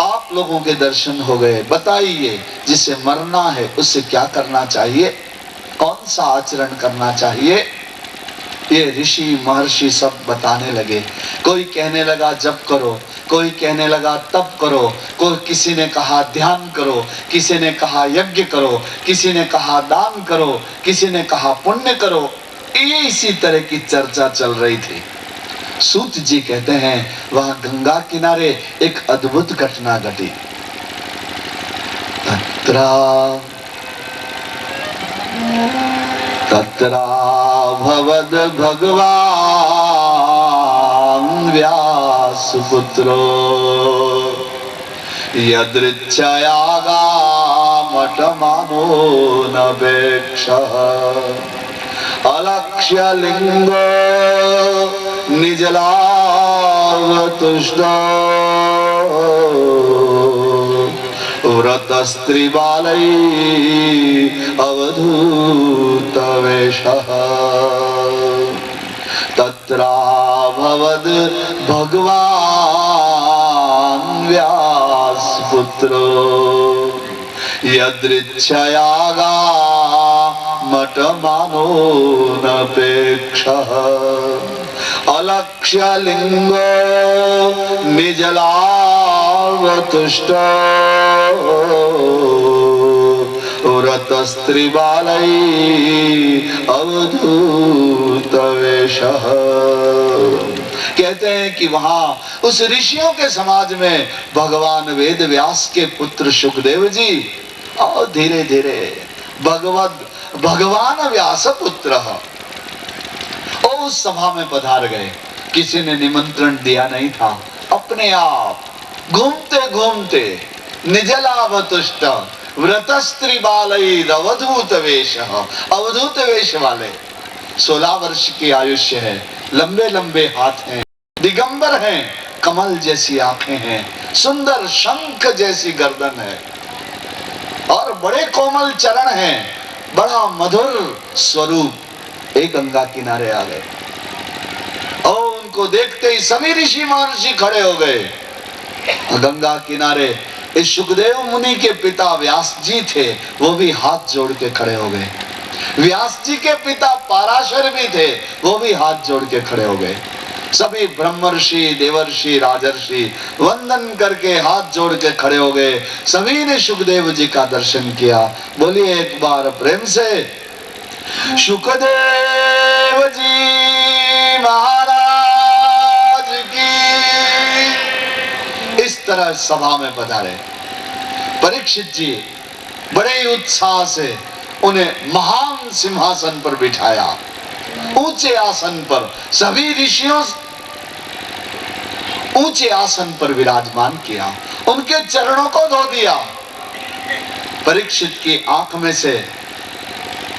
आप लोगों के दर्शन हो गए, बताइए जिसे मरना है उससे क्या करना चाहिए, कौन सा आचरण करना चाहिए? ये ऋषि महर्षि सब बताने लगे। कोई कहने लगा जप करो, कोई कहने लगा तप करो, कोई किसी ने कहा ध्यान करो, किसी ने कहा यज्ञ करो, किसी ने कहा दान करो, किसी ने कहा पुण्य करो। ये इसी तरह की चर्चा चल रही थी। सूत जी कहते हैं वहां गंगा किनारे एक अद्भुत घटना घटी। तत्राभवद भगवान व्यासपुत्रो यदृच्छयागामटमानो नवेक्षः अलक्ष्य लिंगो निजलावतुष्टो व्रतस्त्रिबालै अवधूतवेषः तत्राभवद भगवान व्यासपुत्रो यदृच्छयागामटमानो नपेक्षः अलक्ष्य लिंगो निजलावतुष्टो रतस्त्रिबालै अवधूत वेशः। कहते हैं कि वहां उस ऋषियों के समाज में भगवान वेद व्यास के पुत्र सुखदेव जी और धीरे धीरे भगवान व्यास पुत्र उस सभा में पधार गए। किसी ने निमंत्रण दिया नहीं था, अपने आप घूमते घूमते निजलावतुष्ट व्रतस्त्री बालई अवधूत वेश, अवधूत वेश वाले 16 वर्ष की आयुष्य है, लंबे लंबे हाथ हैं, दिगंबर हैं, कमल जैसी आंखें हैं, सुंदर शंख जैसी गर्दन है और बड़े कोमल चरण हैं, बड़ा मधुर स्वरूप। एक गंगा किनारे आ गए और उनको देखते ही सभी ऋषि महर्षि खड़े हो गए। गंगा किनारे इस सुखदेव मुनि के पिता व्यास जी थे, वो भी हाथ जोड़ के खड़े हो गए। व्यास जी के पिता पराशर भी थे, वो भी हाथ जोड़ के खड़े हो गए। सभी ब्रह्मर्षि, देवर्षि, राजर्षि वंदन करके हाथ जोड़ के खड़े हो गए। सभी ने सुखदेव जी का दर्शन किया। बोलिए एक बार प्रेम से सुखदेव जी महाराज की। इस तरह सभा में पधारे। परीक्षित जी बड़े उत्साह से उन्हें महान सिंहासन पर बिठाया, ऊंचे आसन पर, सभी ऋषियों ऊंचे आसन पर विराजमान किया, उनके चरणों को धो दिया। परीक्षित की आंख में से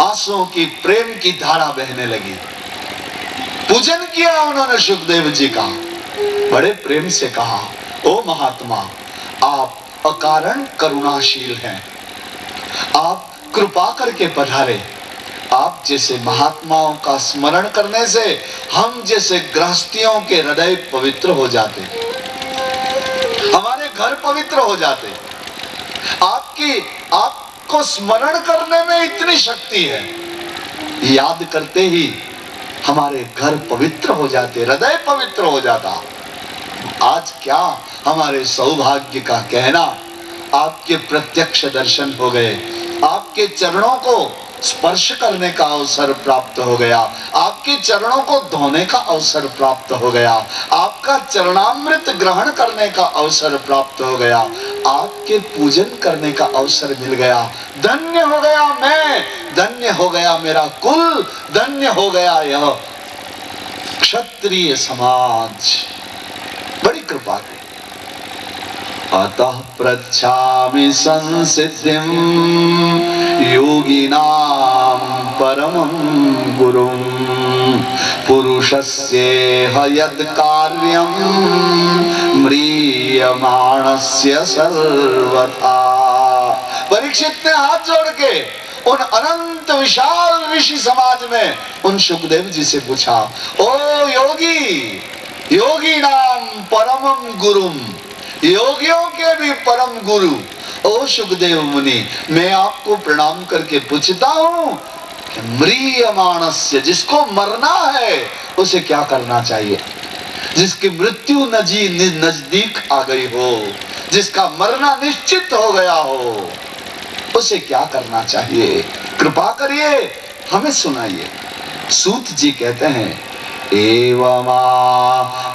आंसुओं की प्रेम की धारा बहने लगी। पूजन किया उन्होंने सुखदेव जी का, बड़े प्रेम से कहा, ओ महात्मा, आप अकारण करुणाशील हैं, आप कृपा करके पधारे। आप जैसे महात्माओं का स्मरण करने से हम जैसे गृहस्थियों के हृदय पवित्र हो जाते, हमारे घर पवित्र हो जाते। आपको स्मरण करने में इतनी शक्ति है, याद करते ही हमारे घर पवित्र हो जाते, हृदय पवित्र हो जाता। आज क्या हमारे सौभाग्य का कहना, आपके प्रत्यक्ष दर्शन हो गए, आपके चरणों को स्पर्श करने का अवसर प्राप्त हो गया, आपके चरणों को धोने का अवसर प्राप्त हो गया, आपका चरणामृत ग्रहण करने का अवसर प्राप्त हो गया, आपके पूजन करने का अवसर मिल गया। धन्य हो गया मैं, धन्य हो गया मेरा कुल, धन्य हो गया यह क्षत्रिय समाज। बड़ी कृपा की। अतः पृच्छामि संसिद्धिं योगिनां परमं गुरुं पुरुषस्येह यद् कार्यं म्रियमाणस्य सर्वथा। परीक्षित ने हाथ जोड़ के उन अनंत विशाल ऋषि समाज में उन सुखदेव जी से पूछा, ओ योगी, योगी नाम परमं गुरुम, योगियों के भी परम गुरु, ओ सुखदेव मुनि, मैं आपको प्रणाम करके पूछता हूं कि म्रियमाणस्य, जिसको मरना है उसे क्या करना चाहिए, जिसकी मृत्यु नजदीक आ गई हो, जिसका मरना निश्चित हो गया हो, उसे क्या करना चाहिए, कृपा करिए हमें सुनाइए। सूत जी कहते हैं, एवमा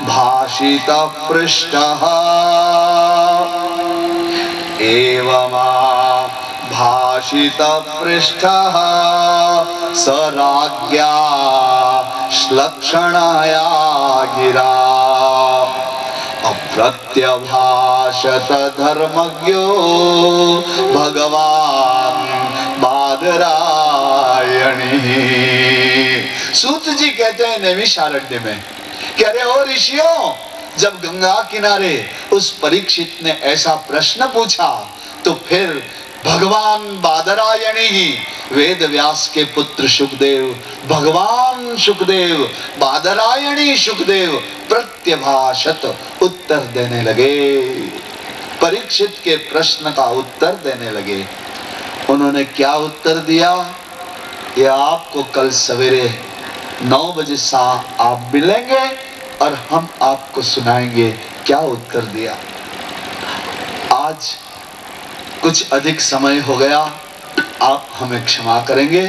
भाषित पृष्ठः, एवमा भाषित पृष्ठः स राज्ञा श्लक्षणया गिरा अप्रत्यभाषत धर्मज्ञो भगवान बादरायणी। सूत जी कहते हैं नैमिषारण्य में कि अरे ओ ऋषियों, जब गंगा किनारे उस परीक्षित ने ऐसा प्रश्न पूछा तो फिर भगवान बादरायणी ही, वेद व्यास के पुत्र सुखदेव, भगवान सुखदेव, बादरायणी सुखदेव प्रत्यभाषत उत्तर देने लगे, परीक्षित के प्रश्न का उत्तर देने लगे। उन्होंने क्या उत्तर दिया, यह आपको कल सवेरे 9 बजे आप मिलेंगे और हम आपको सुनाएंगे क्या उत्तर दिया। आज कुछ अधिक समय हो गया, आप हमें क्षमा करेंगे।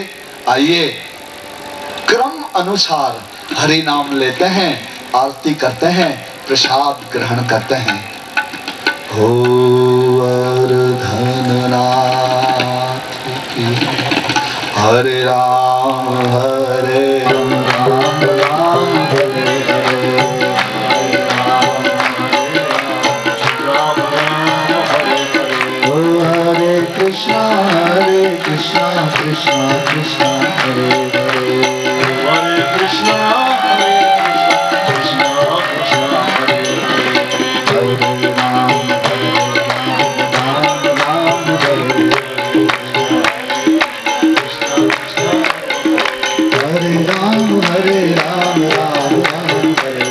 आइए क्रम अनुसार हरि नाम लेते हैं, आरती करते हैं, प्रसाद ग्रहण करते हैं। हो धननाथ की हरे राम राम राम हरे कृष्णा कृष्णा कृष्णा हरे हरे कृष्णा कृष्णा कृष्णा हरे हरे राम राम हरे राम राम हरे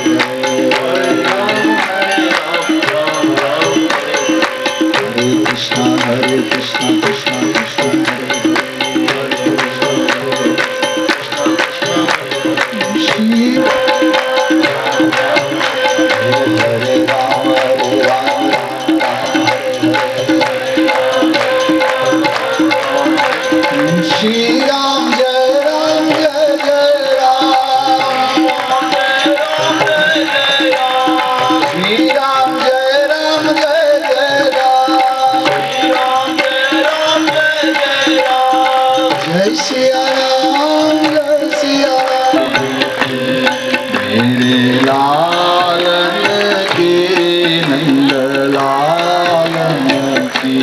हरे कृष्णा कृष्णा कृष्णा हरे श्री हरे राम श्री राम जय जय राम श्री राम जय जय राम जय सिया राम मेरे लालन के नंद लालन की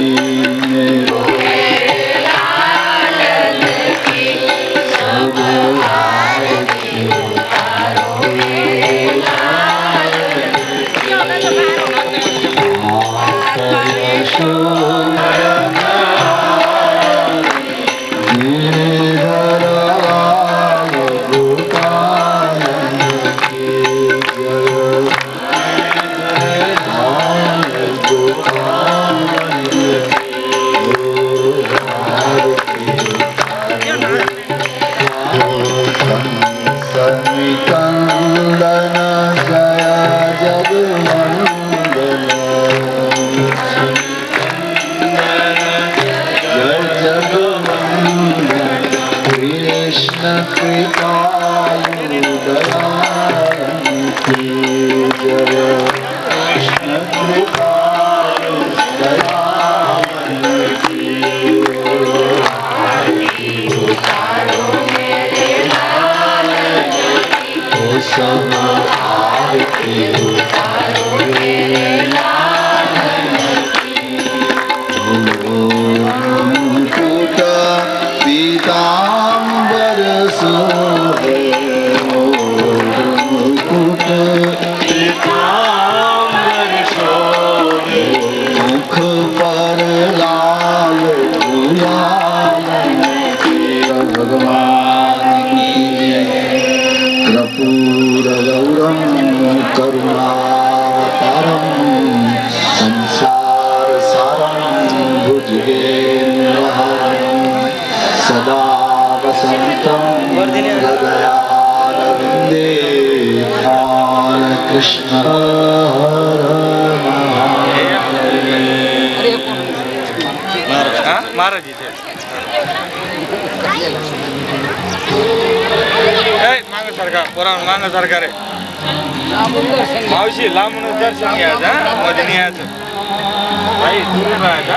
सदा वसंतं हृदयारविन्दे कृष्ण महाराज जी मांग सरकार पुरा मांग सरकार मावशी लांबून दर्शन घ्यायचं मध्ये नाही यायचं भाई दूर राहायचं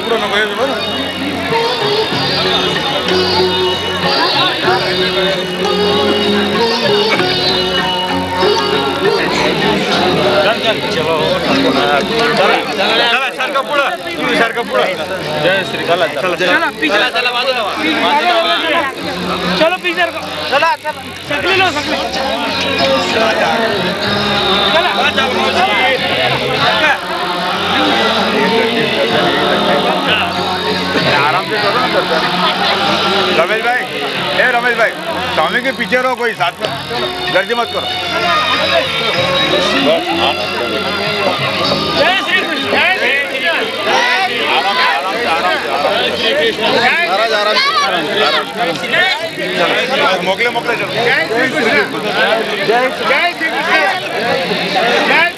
पुढं नको यायचं बरं चलो चला सारखं पुढं तुम्ही सारखं पुढं जय श्री चला चला चला पिछला चला बाजूला चलो पीछे चला चला सकले लो सकले चला आराम से करो ना रमेश भाई रमेश भाई स्वामी के पीछे रहो कोई साथ में गर्जी मत करो जय श्री कृष्ण जय श्री कृष्ण आराम से आराम से आराम से मोकले मोकले चलो. जय श्री कृष्ण. जय श्री कृष्ण. जय